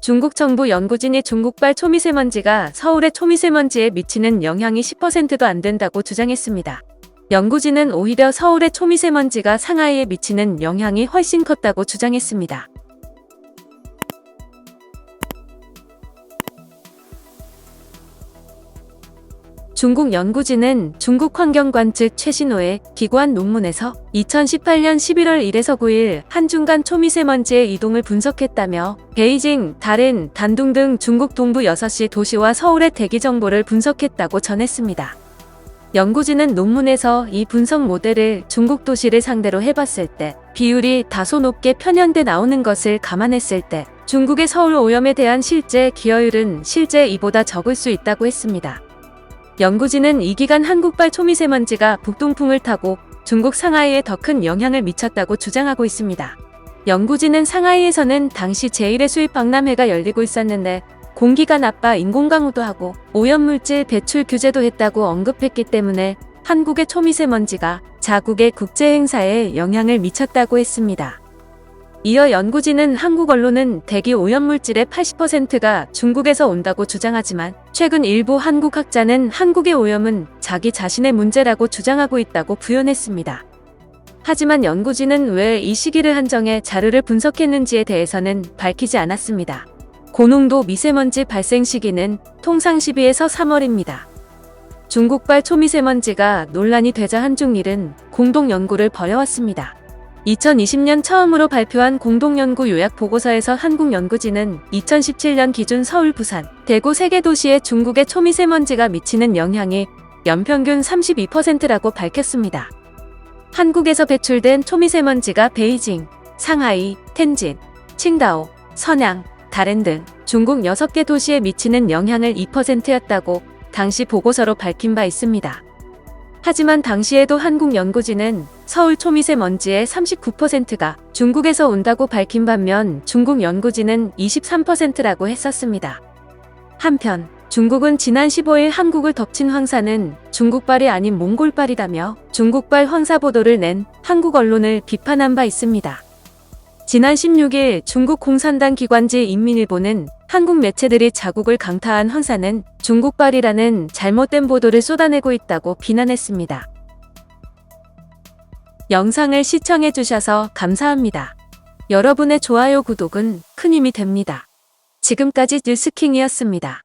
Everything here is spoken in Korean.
중국 정부 연구진이 중국발 초미세먼지가 서울의 초미세먼지에 미치는 영향이 10%도 안 된다고 주장했습니다. 연구진은 오히려 서울의 초미세먼지가 상하이에 미치는 영향이 훨씬 컸다고 주장했습니다. 중국 연구진은 중국 환경관 측 최신호에 기고한 논문에서 2018년 11월 1에서 9일 한중간 초미세먼지의 이동을 분석했다며 베이징, 다른, 단둥 등 중국 동부 6시 도시와 서울의 대기 정보를 분석했다고 전했습니다. 연구진은 논문에서 이 분석 모델을 중국 도시를 상대로 해봤을 때 비율이 다소 높게 편향돼 나오는 것을 감안했을 때 중국의 서울 오염에 대한 실제 기여율은 실제 이보다 적을 수 있다고 했습니다. 연구진은 이 기간 한국발 초미세먼지가 북동풍을 타고 중국 상하이에 더 큰 영향을 미쳤다고 주장하고 있습니다. 연구진은 상하이에서는 당시 제1의 수입 박람회가 열리고 있었는데 공기가 나빠 인공강우도 하고 오염물질 배출 규제도 했다고 언급했기 때문에 한국의 초미세먼지가 자국의 국제행사에 영향을 미쳤다고 했습니다. 이어 연구진은 한국 언론은 대기 오염물질의 80%가 중국에서 온다고 주장하지만 최근 일부 한국 학자는 한국의 오염은 자기 자신의 문제라고 주장하고 있다고 부연했습니다. 하지만 연구진은 왜 이 시기를 한정해 자료를 분석했는지에 대해서는 밝히지 않았습니다. 고농도 미세먼지 발생 시기는 통상 12에서 3월입니다. 중국발 초미세먼지가 논란이 되자 한중일은 공동연구를 벌여왔습니다. 2020년 처음으로 발표한 공동연구 요약 보고서에서 한국연구진은 2017년 기준 서울, 부산, 대구 3개 도시에 중국의 초미세먼지가 미치는 영향이 연평균 32%라고 밝혔습니다. 한국에서 배출된 초미세먼지가 베이징, 상하이, 텐진, 칭다오, 선양, 다롄 등 중국 6개 도시에 미치는 영향을 2%였다고 당시 보고서로 밝힌 바 있습니다. 하지만 당시에도 한국연구진은 서울 초미세먼지의 39%가 중국에서 온다고 밝힌 반면 중국 연구진은 23%라고 했었습니다. 한편 중국은 지난 15일 한국을 덮친 황사는 중국발이 아닌 몽골발이라며 중국발 황사 보도를 낸 한국 언론을 비판한 바 있습니다. 지난 16일 중국 공산당 기관지 인민일보는 한국 매체들이 자국을 강타한 황사는 중국발이라는 잘못된 보도를 쏟아내고 있다고 비난했습니다. 영상을 시청해주셔서 감사합니다. 여러분의 좋아요, 구독은 큰 힘이 됩니다. 지금까지 뉴스킹이었습니다.